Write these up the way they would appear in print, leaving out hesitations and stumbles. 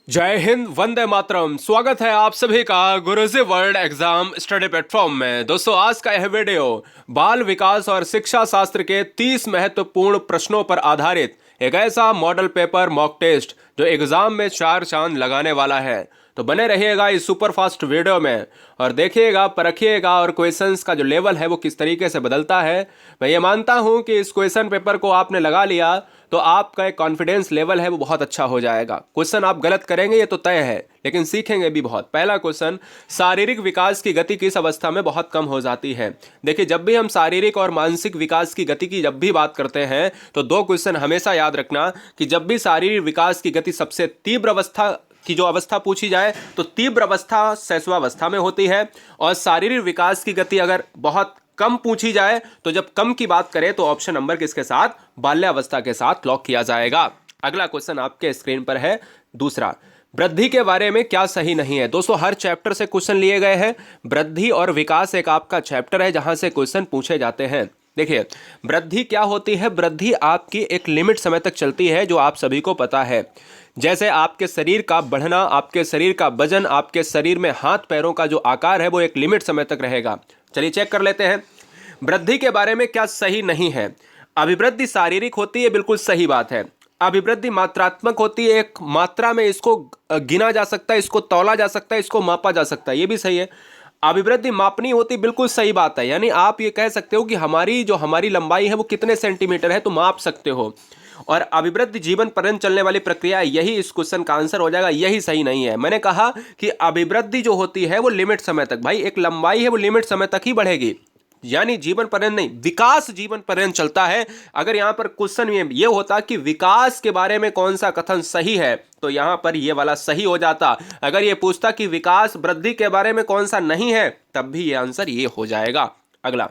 जय हिंद, वंदे मातरम। स्वागत है आप सभी का गुरुजी वर्ल्ड एग्जाम स्टडी प्लेटफॉर्म में। दोस्तों, आज का यह वीडियो बाल विकास और शिक्षा शास्त्र के 30 महत्वपूर्ण प्रश्नों पर आधारित एक ऐसा मॉडल पेपर मॉक टेस्ट जो एग्जाम में चार चांद लगाने वाला है। तो बने रहिएगा इस सुपर फास्ट वीडियो में और देखिएगा, परखिएगा और क्वेश्चंस का जो लेवल है वो किस तरीके से बदलता है। मैं ये मानता हूं कि इस क्वेश्चन पेपर को आपने लगा लिया तो आपका एक कॉन्फिडेंस लेवल है वो बहुत अच्छा हो जाएगा। क्वेश्चन आप गलत करेंगे ये तो तय है, लेकिन सीखेंगे भी बहुत। पहला क्वेश्चन, शारीरिक विकास की गति किस अवस्था में बहुत कम हो जाती है। देखिए, जब भी हम शारीरिक और मानसिक विकास की गति की जब भी बात करते हैं तो दो क्वेश्चन हमेशा याद रखना कि जब भी शारीरिक विकास की गति सबसे तीव्र अवस्था की जो अवस्था पूछी जाए तो तीव्र अवस्था शैशवावस्था में होती है, और शारीरिक विकास की गति अगर बहुत कम पूछी जाए तो जब कम की बात करें तो ऑप्शन नंबर किसके साथ, बाल्यावस्था के साथ लॉक किया जाएगा। अगला क्वेश्चन आपके स्क्रीन पर है दूसरा, वृद्धि के बारे में क्या सही नहीं है। दोस्तों, हर चैप्टर से क्वेश्चन लिए गए हैं। वृद्धि और विकास एक आपका चैप्टर है जहां से क्वेश्चन पूछे जाते हैं। देखिए, वृद्धि क्या होती है। वृद्धि आपकी एक लिमिट समय तक चलती है जो आप सभी को पता है। जैसे आपके शरीर का बढ़ना, आपके शरीर का वजन, आपके शरीर में हाथ पैरों का जो आकार है वो एक लिमिट समय तक रहेगा। चलिए चेक कर लेते हैं वृद्धि के बारे में क्या सही नहीं है। अभिवृद्धि शारीरिक होती है, बिल्कुल सही बात है। अभिवृद्धि मात्रात्मक होती है, एक मात्रा में इसको गिना जा सकता है, इसको तौला जा सकता है, इसको मापा जा सकता है, ये भी सही है। अभिवृद्धि मापनी होती, बिल्कुल सही बात है। यानी आप ये कह सकते हो कि हमारी लंबाई है वो कितने सेंटीमीटर है तो माप सकते हो। और अभिवृद्धि जीवन पर्यंत चलने वाली प्रक्रिया, यही इस क्वेश्चन का आंसर हो जाएगा। यही सही नहीं है। मैंने कहा कि अभिवृद्धि जो होती है वो लिमिट समय तक, भाई एक लंबाई है वो लिमिट समय तक ही बढ़ेगी, यानी जीवन पर्यंत नहीं। विकास जीवन पर्यंत चलता है। अगर यहां पर क्वेश्चन में ये होता कि विकास के बारे में कौन सा कथन सही है तो यहां पर ये वाला सही हो जाता। अगर ये पूछता कि विकास वृद्धि के बारे में कौन सा नहीं है तब भी ये आंसर ये हो जाएगा। अगला,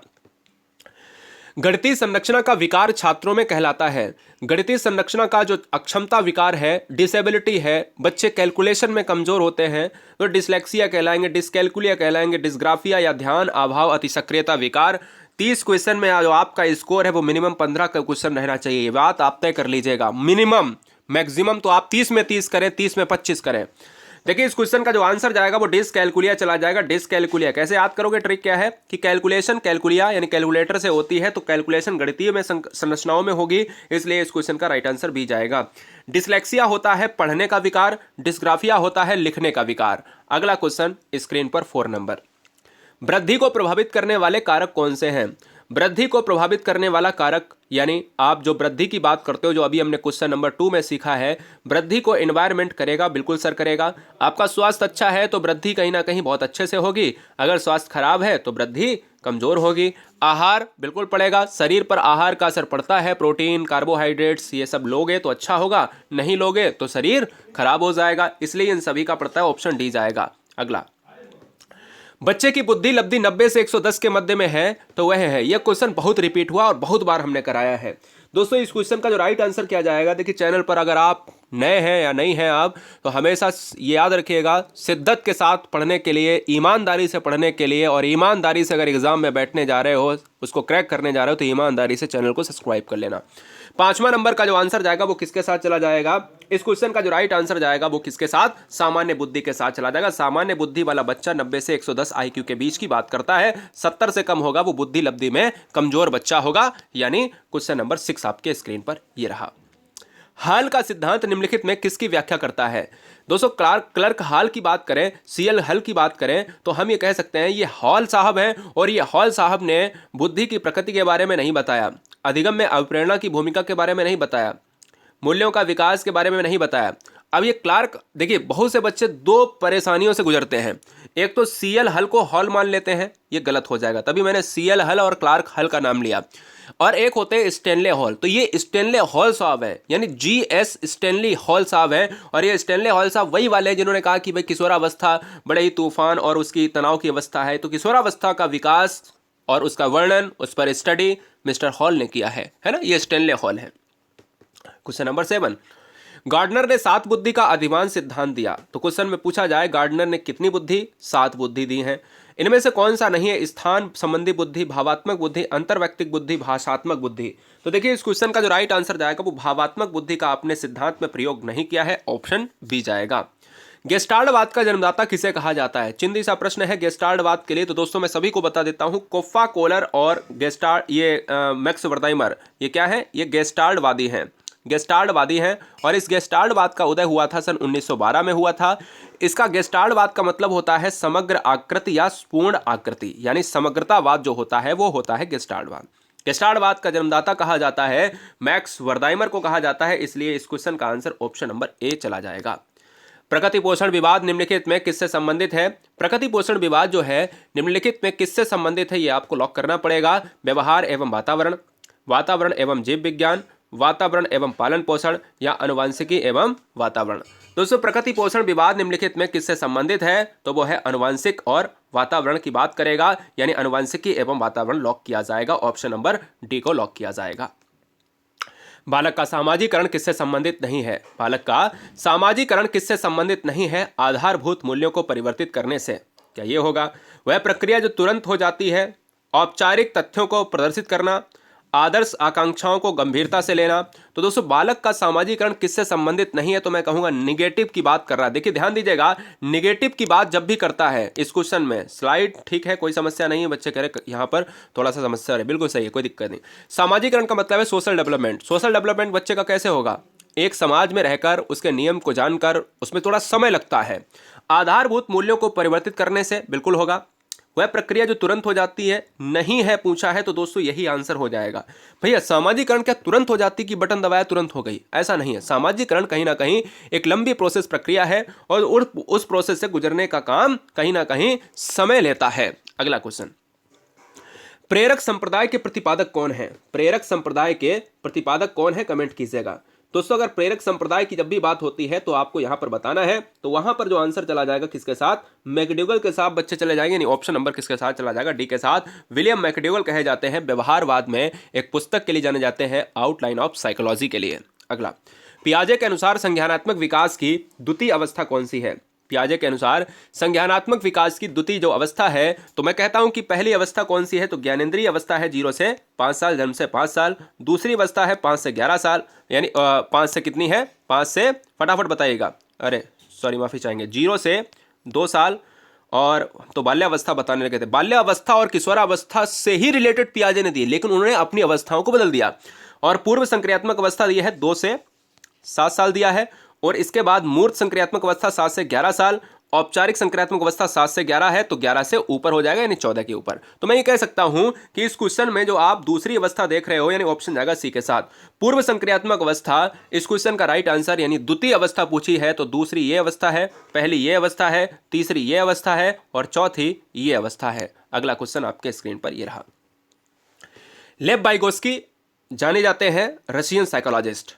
गणितीय संरचना का विकार छात्रों में कहलाता है। गणितीय संरचना का जो अक्षमता विकार है, डिसेबिलिटी है, बच्चे कैलकुलेशन में कमजोर होते हैं तो डिसलेक्सिया कहलाएंगे, डिसकैलकुलिया कहलाएंगे, डिसग्राफिया या ध्यान अभाव अतिसक्रियता विकार। 30 क्वेश्चन में जो आपका स्कोर है वो मिनिमम 15 का क्वेश्चन रहना चाहिए। ये बात आप तय कर लीजिएगा। मिनिमम, मैक्सिमम तो आप 30 में 30 करें, 30 में 25 करें। देखिए, इस क्वेश्चन का जो आंसर जाएगा वो डिसकैलकुलिया चला जाएगा। डिसकैलकुलिया कैसे याद करोगे, ट्रिक क्या है कि कैलकुलेशन कैलकुलिया यानी कैलकुलेटर से होती है, तो कैलकुलेशन गणितीय में संरचनाओं में होगी, इसलिए इस क्वेश्चन का राइट आंसर भी जाएगा। डिसलेक्सिया होता है पढ़ने का विकार, डिस्ग्राफिया होता है लिखने का विकार। अगला क्वेश्चन स्क्रीन पर 4 नंबर, वृद्धि को प्रभावित करने वाले कारक कौन से हैं। वृद्धि को प्रभावित करने वाला कारक, यानी आप जो वृद्धि की बात करते हो, जो अभी हमने क्वेश्चन नंबर 2 में सीखा है, वृद्धि को एनवायरनमेंट करेगा, बिल्कुल सर करेगा। आपका स्वास्थ्य अच्छा है तो वृद्धि कहीं ना कहीं बहुत अच्छे से होगी, अगर स्वास्थ्य खराब है तो वृद्धि कमजोर होगी। आहार बिल्कुल पड़ेगा, शरीर पर आहार का असर पड़ता है, प्रोटीन, कार्बोहाइड्रेट्स ये सब लोगे तो अच्छा होगा, नहीं लोगे तो शरीर खराब हो जाएगा, इसलिए इन सभी का पड़ता है, ऑप्शन डी जाएगा। अगला, बच्चे की बुद्धि लब्धि 90 से 110 के मध्य में है तो वह है। यह क्वेश्चन बहुत रिपीट हुआ और बहुत बार हमने कराया है। दोस्तों, इस क्वेश्चन का जो राइट आंसर क्या जाएगा, देखिए चैनल पर अगर आप नए हैं या नहीं हैं आप, तो हमेशा ये याद रखिएगा, शिद्दत के साथ पढ़ने के लिए, ईमानदारी से पढ़ने के लिए, और ईमानदारी से अगर एग्जाम में बैठने जा रहे हो, उसको क्रैक करने जा रहे हो, तो ईमानदारी से चैनल को सब्सक्राइब कर लेना। 5वां नंबर का जो आंसर जाएगा वो किसके साथ चला जाएगा, इस क्वेश्चन का जो राइट आंसर जाएगा वो किसके साथ, सामान्य बुद्धि के साथ चला जाएगा। सामान्य बुद्धि वाला बच्चा 90 से 110 IQ के बीच की बात करता है, 70 से कम होगा वो बुद्धि लब्धि में कमजोर बच्चा होगा। यानी क्वेश्चन नंबर 6 आपके स्क्रीन पर ये रहा। हॉल का सिद्धांत निम्नलिखित में किसकी व्याख्या करता है। दोस्तों, क्लर्क हॉल की बात करें, CL हॉल की बात करें तो हम ये कह सकते हैं ये हॉल साहब हैं, और ये हॉल साहब ने बुद्धि की प्रकृति के बारे में नहीं बताया, अधिगम में अभिप्रेरणा की भूमिका के बारे में नहीं बताया, मूल्यों का विकास के बारे में नहीं बताया। अब ये क्लार्क, देखिए बहुत से बच्चे दो परेशानियों से गुजरते हैं। एक तो CL हल को हॉल मान लेते हैं, ये गलत हो जाएगा, तभी मैंने CL हल और क्लार्क हल का नाम लिया। और एक होते हैं स्टेनले हॉल, तो ये स्टेनले हॉल साहब हैं, यानी GS स्टेनली हॉल साहब हैं। और ये स्टेनले हॉल साहब वही वाले हैं जिन्होंने कहा कि भाई किशोरावस्था बड़े ही तूफान और उसकी तनाव की अवस्था है, तो किशोरावस्था का विकास और उसका वर्णन, उस पर स्टडी मिस्टर हॉल ने किया है ना, ये स्टेनले हॉल है। क्वेश्चन नंबर 7, गार्डनर ने 7 बुद्धि का अधिमान सिद्धांत दिया। तो क्वेश्चन में पूछा जाए गार्डनर ने कितनी बुद्धि, 7 बुद्धि दी हैं। इनमें से कौन सा नहीं है, स्थान संबंधी बुद्धि, भावात्मक बुद्धि, अंतर्वैयक्तिक बुद्धि, भाषात्मक बुद्धि। तो देखिए, इस क्वेश्चन का जो राइट आंसर जाएगा वो भावात्मक बुद्धि का आपने सिद्धांत में प्रयोग नहीं किया है, ऑप्शन बी जाएगा। गेस्टाल्टवाद का जन्मदाता किसे कहा जाता है? चिंदी सा प्रश्न है गेस्टाल्टवाद के लिए। तो दोस्तों मैं सभी को बता देता हूं, कोफ़ा कोलर और गेस्टाल्ट, ये मैक्स वर्थाइमर, ये क्या है? ये गेस्टाल्टवादी हैं, गेस्टाल्टवादी हैं। और इस गेस्टाल्टवाद का उदय हुआ था सन 1912 में हुआ था। इसका गेस्टाल्टवाद का मतलब होता है समग्र आकृति या पूर्ण आकृति, यानी समग्रतावाद जो होता है वो होता है गेस्टाल्टवाद। गेस्टाल्टवाद का जन्मदाता कहा जाता है मैक्स वर्थाइमर को कहा जाता है, इसलिए इस क्वेश्चन का आंसर ऑप्शन नंबर ए चला जाएगा। प्रकृति पोषण विवाद निम्नलिखित में किससे संबंधित है? प्रकृति पोषण विवाद जो है निम्नलिखित में किससे संबंधित है, ये आपको लॉक करना पड़ेगा। व्यवहार एवं वातावरण, वातावरण एवं जीव विज्ञान, वातावरण एवं पालन पोषण, या अनुवांशिकी एवं वातावरण। दोस्तों प्रकृति पोषण विवाद निम्नलिखित में किससे संबंधित है? तो वो है अनुवांशिक और वातावरण की बात करेगा, यानी अनुवांशिकी एवं वातावरण लॉक किया जाएगा। ऑप्शन नंबर डी को लॉक किया जाएगा। बालक का सामाजिकरण किससे संबंधित नहीं है? बालक का सामाजिकरण किससे संबंधित नहीं है? आधारभूत मूल्यों को परिवर्तित करने से। क्या ये होगा? वह प्रक्रिया जो तुरंत हो जाती है, औपचारिक तथ्यों को प्रदर्शित करना, आदर्श आकांक्षाओं को गंभीरता से लेना। तो दोस्तों बालक का सामाजिकरण किससे संबंधित नहीं है? तो मैं कहूंगा निगेटिव की बात कर रहा है। देखिए ध्यान दीजिएगा, निगेटिव की बात जब भी करता है इस क्वेश्चन में, स्लाइड ठीक है, कोई समस्या नहीं है, बच्चे कह रहे यहाँ पर थोड़ा सा समस्या है, बिल्कुल सही है, कोई दिक्कत नहीं। सामाजिकरण का मतलब है सोशल डेवलपमेंट। सोशल डेवलपमेंट बच्चे का कैसे होगा? एक समाज में रहकर उसके नियम को जानकर, उसमें थोड़ा समय लगता है। आधारभूत मूल्यों को परिवर्तित करने से बिल्कुल होगा। वह प्रक्रिया जो तुरंत हो जाती है, नहीं है पूछा है, तो दोस्तों यही आंसर हो जाएगा। भैया सामाजिकरण क्या तुरंत हो जाती कि बटन दबाया तुरंत हो गई? ऐसा नहीं है। सामाजिकरण कहीं ना कहीं एक लंबी प्रोसेस प्रक्रिया है और उस प्रोसेस से गुजरने का काम कहीं ना कहीं समय लेता है। अगला क्वेश्चन, प्रेरक संप्रदाय के प्रतिपादक कौन है? प्रेरक संप्रदाय के प्रतिपादक कौन है? कमेंट कीजिएगा। दोस्तों अगर प्रेरक संप्रदाय की जब भी बात होती है तो आपको यहां पर बताना है, तो वहां पर जो आंसर चला जाएगा किसके साथ? मैकडोगल के साथ बच्चे चले जाएंगे। नहीं, ऑप्शन नंबर किसके साथ चला जाएगा? डी के साथ। विलियम मैकडोगल कहे जाते हैं, व्यवहारवाद में एक पुस्तक के लिए जाने जाते हैं, आउटलाइन ऑफ साइकोलॉजी के लिए। अगला, पियाजे के अनुसार संज्ञानात्मक विकास की द्वितीय अवस्था कौन सी है? पियाजे के अनुसार संज्ञानात्मक विकास की द्वितीय जो अवस्था है, तो मैं कहता हूं कि पहली अवस्था कौन सी है? तो ज्ञानेंद्रीय अवस्था है, 0 से 5 साल, जन्म से 5 साल। दूसरी अवस्था है 5 से 11 साल, यानी 5 से कितनी है? 5 से, फटाफट बताइएगा, अरे सॉरी माफी चाहेंगे, 0 से 2 साल। और तो बाल्यावस्था बताने लगे थे। बाल्यावस्था और किशोरावस्था से ही रिलेटेड पियाजे ने दिए, लेकिन उन्होंने अपनी अवस्थाओं को बदल दिया और पूर्व संक्रियात्मक अवस्था दी है 2 से 7 साल दिया है, और इसके बाद मूर्त संक्रियात्मक अवस्था 7 से 11 साल, औपचारिक संक्रियात्मक अवस्था 7 से 11 है, तो 11 से ऊपर हो जाएगा, यानी 14 के ऊपर। तो मैं ये कह सकता हूं कि इस क्वेश्चन में जो आप दूसरी अवस्था देख रहे हो, यानी ऑप्शन जाएगा सी के साथ, पूर्व संक्रियात्मक अवस्था। इस क्वेश्चन का राइट आंसर, यानी द्वितीय अवस्था पूछी है तो दूसरी ये अवस्था है, पहली ये अवस्था है, तीसरी ये अवस्था है और चौथी ये अवस्था है। अगला क्वेश्चन आपके स्क्रीन पर ये रहा। लेव वाइगोस्की जाने जाते हैं रशियन साइकोलॉजिस्ट।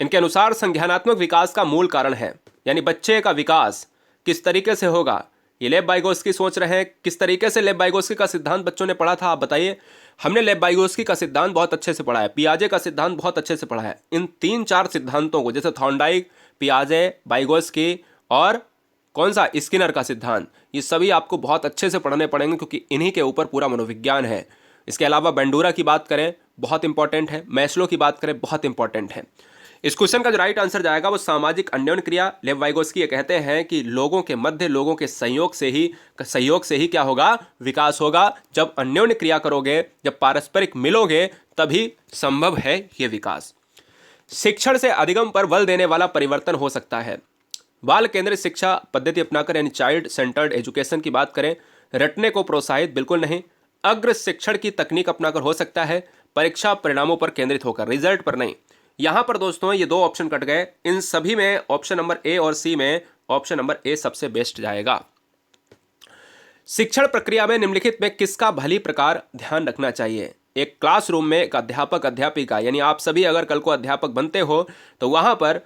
इनके अनुसार संज्ञानात्मक विकास का मूल कारण है, यानी बच्चे का विकास किस तरीके से होगा, ये लेव वाइगोस्की सोच रहे हैं। किस तरीके से लेव वाइगोस्की का सिद्धांत बच्चों ने पढ़ा था, आप बताइए। हमने लेव वाइगोस्की का सिद्धांत बहुत अच्छे से पढ़ा है, पियाजे का सिद्धांत बहुत अच्छे से पढ़ा है। इन 3-4 सिद्धांतों को, जैसे थॉर्नडाइक, पियाजे, वाइगोस्की और कौन सा, स्किनर का सिद्धांत, ये सभी आपको बहुत अच्छे से पढ़ने पड़ेंगे, क्योंकि इन्हीं के ऊपर पूरा मनोविज्ञान है। इसके अलावा बेंडूरा की बात करें, बहुत इंपॉर्टेंट है। मैस्लो की बात करें, बहुत इंपॉर्टेंट है। इस क्वेश्चन का जो राइट आंसर जाएगा वो सामाजिक अन्योन्य क्रिया। लेव वाइगोस्की ये कहते हैं कि लोगों के मध्य, लोगों के सहयोग से ही क्या होगा? विकास होगा। जब अन्योन्य क्रिया करोगे, जब पारस्परिक मिलोगे, तभी संभव है ये विकास। शिक्षण से अधिगम पर बल देने वाला परिवर्तन हो सकता है। बाल केंद्रित शिक्षा पद्धति अपनाकर, यानी चाइल्ड सेंटर्ड एजुकेशन की बात करें, रटने को प्रोत्साहित बिल्कुल नहीं। अग्र शिक्षण की तकनीक अपनाकर हो सकता है। परीक्षा परिणामों पर केंद्रित होकर, रिजल्ट पर नहीं। यहां पर दोस्तों ये 2 ऑप्शन कट गए। इन सभी में ऑप्शन नंबर ए और सी में ऑप्शन नंबर ए सबसे बेस्ट जाएगा। शिक्षण प्रक्रिया में निम्नलिखित में किसका भली प्रकार ध्यान रखना चाहिए? एक क्लासरूम में एक अध्यापक अध्यापिका, यानी आप सभी अगर कल को अध्यापक बनते हो तो वहां पर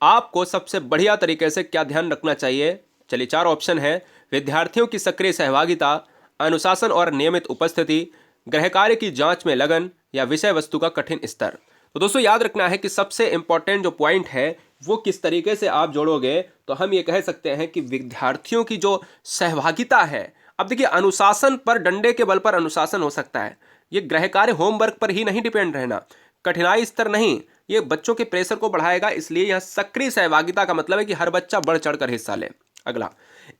आपको सबसे बढ़िया तरीके से क्या ध्यान रखना चाहिए? चलिए 4 ऑप्शन है। विद्यार्थियों की सक्रिय सहभागिता, अनुशासन और नियमित उपस्थिति, गृह कार्य की जांच में लगन, या विषय वस्तु का कठिन स्तर। तो दोस्तों याद रखना है कि सबसे इंपॉर्टेंट जो पॉइंट है वो किस तरीके से आप जोड़ोगे, तो हम ये कह सकते हैं कि विद्यार्थियों की जो सहभागिता है। अब देखिए, अनुशासन पर, डंडे के बल पर अनुशासन हो सकता है, ये गृह कार्य होमवर्क पर ही नहीं डिपेंड रहना। कठिनाई स्तर नहीं, ये बच्चों के प्रेशर को बढ़ाएगा, इसलिए यह सक्रिय सहभागिता का मतलब है कि हर बच्चा बढ़ चढ़कर हिस्सा ले। अगला,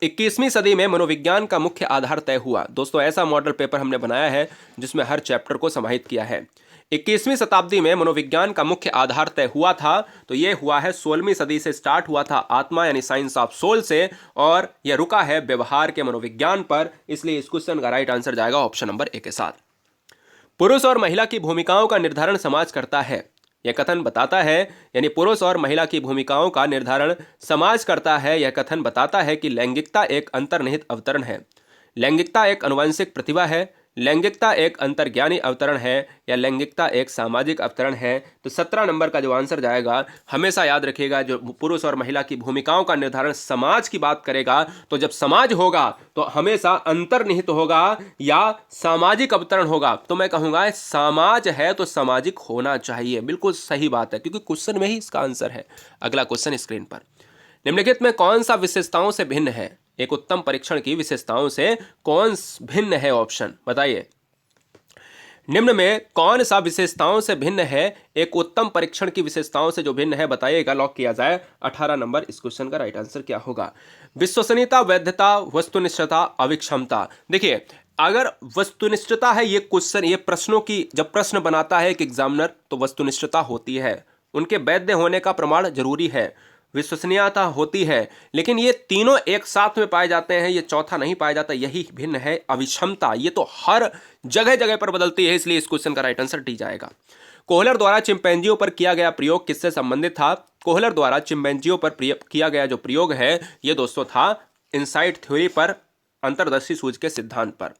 21वीं सदी में मनोविज्ञान का मुख्य आधार तय हुआ। दोस्तों ऐसा मॉडल पेपर हमने बनाया है जिसमें हर चैप्टर को समाहित किया है। 21वीं शताब्दी में मनोविज्ञान का मुख्य आधार तय हुआ था, तो ये हुआ है 16वीं सदी से स्टार्ट हुआ था आत्मा यानी साइंस ऑफ सोल से, और यह रुका है व्यवहार के मनोविज्ञान पर, इसलिए इस क्वेश्चन का राइट आंसर जाएगा ऑप्शन नंबर ए के साथ। पुरुष और महिला की भूमिकाओं का निर्धारण समाज करता है। यह कथन बताता है, यानी पुरुष और महिला की भूमिकाओं का निर्धारण समाज करता है, यह कथन बताता है कि लैंगिकता एक अंतर्निहित अवतरण है, लैंगिकता एक आनुवंशिक प्रतिभा है, लैंगिकता एक अंतर्ज्ञानी अवतरण है, या लैंगिकता एक सामाजिक अवतरण है। तो 17 नंबर का जो आंसर जाएगा, हमेशा याद रखिएगा, जो पुरुष और महिला की भूमिकाओं का निर्धारण समाज की बात करेगा, तो जब समाज होगा तो हमेशा अंतर्निहित होगा या सामाजिक अवतरण होगा। तो मैं कहूँगा समाज है तो सामाजिक होना चाहिए, बिल्कुल सही बात है, क्योंकि क्वेश्चन में ही इसका आंसर है। अगला क्वेश्चन स्क्रीन पर, निम्नलिखित में कौन सा विशेषताओं से भिन्न है? एक उत्तम परीक्षण की विशेषताओं से कौन भिन्न है? ऑप्शन बताइए, निम्न में कौन सा विशेषताओं से भिन्न है? एक उत्तम परीक्षण की विशेषताओं से जो भिन्न है बताइएगा, लॉक किया जाए। 18 नंबर इस क्वेश्चन का राइट आंसर क्या होगा? विश्वसनीयता, वैधता, वस्तुनिष्ठता, अविक्षमता। देखिए, अगर वस्तुनिष्ठता है, ये क्वेश्चन, ये प्रश्नों की जब प्रश्न बनाता है एक एग्जामिनर, तो वस्तुनिष्ठता होती है, उनके वैध होने का प्रमाण जरूरी है, विश्वसनीयता होती है, लेकिन ये तीनों एक साथ में पाए जाते हैं, ये चौथा नहीं पाया जाता, यही भिन्न है अविक्षमता। ये तो हर जगह जगह पर बदलती है, इसलिए इस क्वेश्चन का राइट आंसर डी जाएगा। कोहलर द्वारा चिंपैंजियों पर किया गया प्रयोग किससे संबंधित था? कोहलर द्वारा चिंपैंजियों पर किया गया जो प्रयोग है, ये दोस्तों था इनसाइट थ्योरी पर, अंतर्दर्शी सूझ के सिद्धांत पर।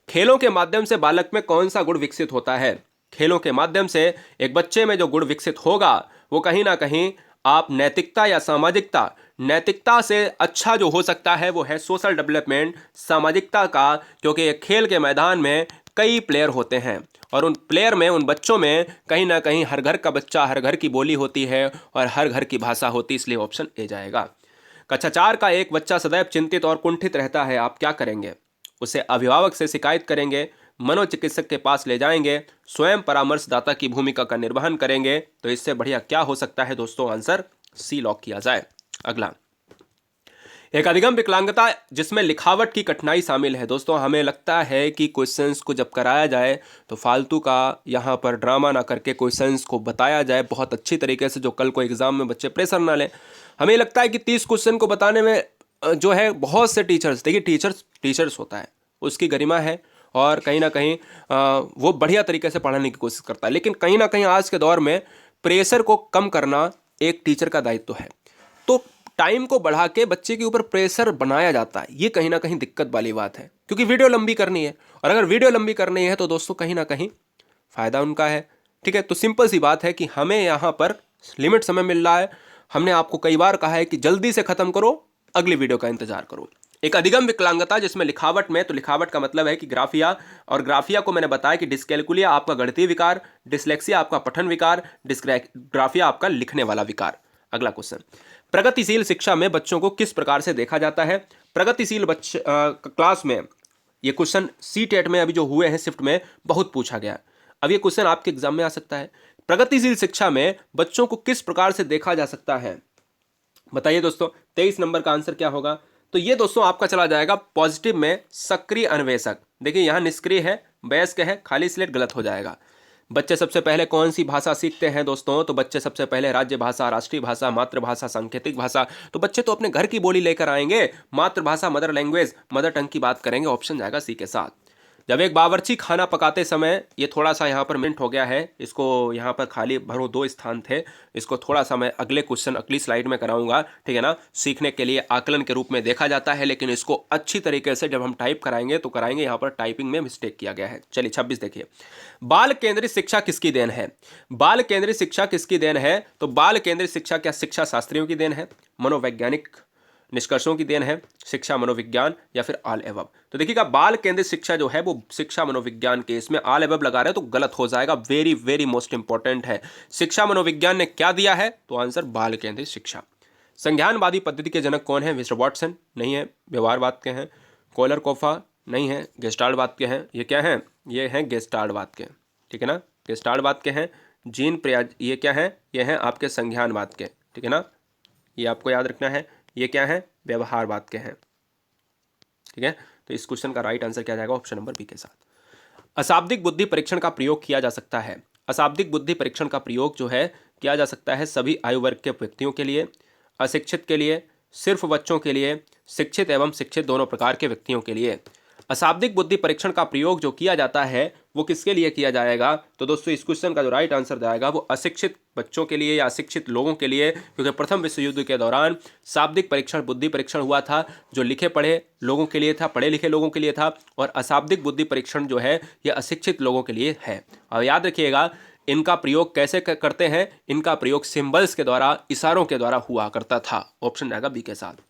खेलों के माध्यम से बालक में कौन सा गुण विकसित होता है? खेलों के माध्यम से एक बच्चे में जो गुण विकसित होगा वो कहीं ना कहीं आप नैतिकता या सामाजिकता, नैतिकता से अच्छा जो हो सकता है वो है सोशल डेवलपमेंट, सामाजिकता का, क्योंकि एक खेल के मैदान में कई प्लेयर होते हैं और उन प्लेयर में, उन बच्चों में कहीं ना कहीं हर घर का बच्चा, हर घर की बोली होती है और हर घर की भाषा होती है, इसलिए ऑप्शन ए जाएगा। कक्षा 4 का एक बच्चा सदैव चिंतित और कुंठित रहता है, आप क्या करेंगे? उसे अभिभावक से शिकायत करेंगे, मनोचिकित्सक के पास ले जाएंगे, स्वयं परामर्शदाता की भूमिका का निर्वहन करेंगे? तो इससे बढ़िया क्या हो सकता है दोस्तों? आंसर सी लॉक किया जाए। अगला, एक अधिगम विकलांगता जिसमें लिखावट की कठिनाई शामिल है। दोस्तों हमें लगता है कि क्वेश्चंस को जब कराया जाए तो फालतू का यहाँ पर ड्रामा ना करके क्वेश्चंस को बताया जाए बहुत अच्छी तरीके से, जो कल को एग्जाम में बच्चे प्रेशर ना लें। हमें लगता है कि 30 क्वेश्चन को बताने में जो है बहुत से टीचर्स, देखिए टीचर्स होता है, उसकी गरिमा है और कहीं ना कहीं वो बढ़िया तरीके से पढ़ाने की कोशिश करता है, लेकिन कहीं ना कहीं आज के दौर में प्रेशर को कम करना एक टीचर का दायित्व है। तो टाइम को बढ़ा के बच्चे के ऊपर प्रेशर बनाया जाता है, ये कहीं ना कहीं दिक्कत वाली बात है, क्योंकि वीडियो लंबी करनी है, और अगर वीडियो लंबी करनी है तो दोस्तों कहीं ना कहीं फ़ायदा उनका है। ठीक है, तो सिंपल सी बात है कि हमें यहाँ पर लिमिट समय मिल रहा है, हमने आपको कई बार कहा है कि जल्दी से ख़त्म करो, अगली वीडियो का इंतजार करो। एक अधिगम विकलांगता जिसमें लिखावट में, तो लिखावट का मतलब है कि ग्राफिया, और ग्राफिया को मैंने बताया कि डिस्कैलकुलिया आपका गणितीय विकार, डिसलेक्सिया आपका पठन विकार, डिस्ग्राफिया आपका लिखने वाला विकार। अगला क्वेश्चन, प्रगतिशील शिक्षा में बच्चों को किस प्रकार से देखा जाता है? प्रगतिशील बच्चे क्लास में, ये क्वेश्चन सी-टेट में अभी जो हुए हैं शिफ्ट में बहुत पूछा गया, अब ये क्वेश्चन आपके एग्जाम में आ सकता है। प्रगतिशील शिक्षा में बच्चों को किस प्रकार से देखा जा सकता है? बताइए दोस्तों, 23 नंबर का आंसर क्या होगा? तो ये दोस्तों आपका चला जाएगा पॉजिटिव में सक्रिय अन्वेषक। देखिए यहाँ निष्क्रिय है, वयस्क है, खाली स्लेट, गलत हो जाएगा। बच्चे सबसे पहले कौन सी भाषा सीखते हैं दोस्तों? तो बच्चे सबसे पहले राज्य भाषा, राष्ट्रीय भाषा, मातृभाषा, सांकेतिक भाषा। तो बच्चे तो अपने घर की बोली लेकर आएंगे, मातृभाषा, मदर लैंग्वेज, मदर टंग की बात करेंगे, ऑप्शन जाएगा सी के साथ। जब एक बावर्ची खाना पकाते समय, ये थोड़ा सा यहाँ पर मिनट हो गया है, इसको यहाँ पर खाली भरो, 2 स्थान थे, इसको थोड़ा सा मैं अगले क्वेश्चन अगली स्लाइड में कराऊंगा, ठीक है ना। सीखने के लिए आकलन के रूप में देखा जाता है, लेकिन इसको अच्छी तरीके से जब हम टाइप कराएंगे तो कराएंगे, यहाँ पर टाइपिंग में मिस्टेक किया गया है। चलिए 26 देखिए, बाल केंद्रित शिक्षा किसकी देन है? बाल केंद्रित शिक्षा किसकी देन है? तो बाल केंद्रित शिक्षा क्या शिक्षा शास्त्रियों की देन है, मनोवैज्ञानिक निष्कर्षों की देन है, शिक्षा मनोविज्ञान, या फिर ऑल एबव? तो देखिएगा बाल केंद्रित शिक्षा जो है वो शिक्षा मनोविज्ञान के, इसमें ऑल एबव लगा रहे हो तो गलत हो जाएगा, वेरी वेरी मोस्ट इंपॉर्टेंट है। शिक्षा मनोविज्ञान ने क्या दिया है? तो आंसर बाल केंद्रित शिक्षा। संज्ञानवादी पद्धति के जनक कौन है? मिस्टर वॉटसन नहीं है, व्यवहारवाद के हैं। कोलर कोफा नहीं है, गेस्टाल्टवाद के हैं। ये क्या हैं? ये हैं गेस्टाल्टवाद के, ठीक है ना, गेस्टाल्टवाद के हैं। जीन प्रयाज, ये क्या है? ये हैं आपके संज्ञानवाद के, ठीक है ना, ये आपको याद रखना है। ये क्या है? व्यवहारवाद के हैं, ठीक है। तो इस क्वेश्चन का राइट आंसर क्या जाएगा? ऑप्शन नंबर बी के साथ। अशाब्दिक बुद्धि परीक्षण का प्रयोग किया जा सकता है। अशाब्दिक बुद्धि परीक्षण का प्रयोग जो है किया जा सकता है सभी आयु वर्ग के व्यक्तियों के लिए, अशिक्षित के लिए, सिर्फ बच्चों के लिए, शिक्षित एवं शिक्षित दोनों प्रकार के व्यक्तियों के लिए। अशाब्दिक बुद्धि परीक्षण का प्रयोग जो किया जाता है वो किसके लिए किया जाएगा? तो दोस्तों इस क्वेश्चन का जो राइट आंसर जाएगा वो अशिक्षित बच्चों के लिए या अशिक्षित लोगों के लिए, क्योंकि प्रथम विश्व युद्ध के दौरान शाब्दिक परीक्षण, बुद्धि परीक्षण हुआ था जो लिखे पढ़े लोगों के लिए था, पढ़े लिखे लोगों के लिए था, और अशाब्दिक बुद्धि परीक्षण जो है ये अशिक्षित लोगों के लिए है। और याद रखिएगा इनका प्रयोग कैसे करते हैं? इनका प्रयोग सिंबल्स के द्वारा, इशारों के द्वारा हुआ करता था। ऑप्शन जाएगा बी के साथ।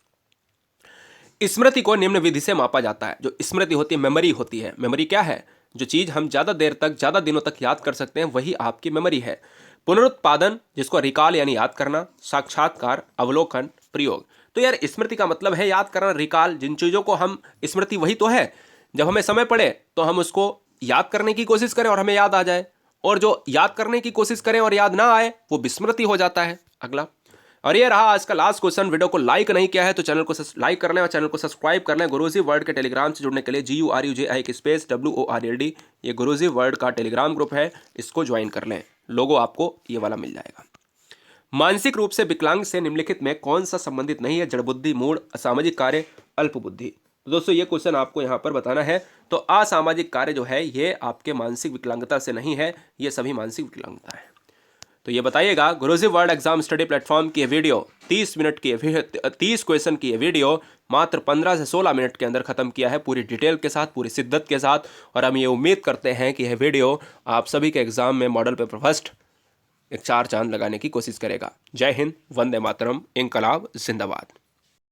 स्मृति को निम्न विधि से मापा जाता है। जो स्मृति होती है, मेमोरी होती है। मेमोरी क्या है? जो चीज हम ज्यादा देर तक, ज्यादा दिनों तक याद कर सकते हैं वही आपकी मेमोरी है। पुनरुत्पादन, जिसको रिकॉल यानी याद करना, साक्षात्कार, अवलोकन, प्रयोग। तो यार स्मृति का मतलब है याद करना, रिकॉल, जिन चीजों को हम, स्मृति वही तो है जब हमें समय पड़े तो हम उसको याद करने की कोशिश करें और हमें याद आ जाए, और जो याद करने की कोशिश करें और याद ना आए वो विस्मृति हो जाता है। अगला, और ये रहा आज का लास्ट क्वेश्चन। वीडियो को लाइक नहीं किया है तो चैनल को लाइक कर लें और चैनल को सब्सक्राइब कर लें। गुरुजी वर्ल्ड के टेलीग्राम से जुड़ने के लिए GURUJI स्पेस WORLD, ये गुरुजी वर्ल्ड का टेलीग्राम ग्रुप है, इसको ज्वाइन कर लें। लोगो आपको ये वाला मिल जाएगा। मानसिक रूप से विकलांग से निम्नलिखित में कौन सा संबंधित नहीं है? जड़ बुद्धि, मूढ़, असामाजिक कार्य, अल्प बुद्धि। तो दोस्तों ये क्वेश्चन आपको यहाँ पर बताना है। तो असामाजिक कार्य जो है ये आपके मानसिक विकलांगता से नहीं है, ये सभी मानसिक विकलांगता है। तो ये बताइएगा, गुरुजी वर्ल्ड एग्जाम स्टडी प्लेटफॉर्म की वीडियो 30 मिनट की, 30 क्वेश्चन की वीडियो मात्र 15 से 16 मिनट के अंदर खत्म किया है, पूरी डिटेल के साथ, पूरी शिद्दत के साथ। और हम ये उम्मीद करते हैं कि यह वीडियो आप सभी के एग्जाम में मॉडल पेपर फर्स्ट एक 4 चांद लगाने की कोशिश करेगा। जय हिंद, वंदे मातरम, इंकलाब जिंदाबाद।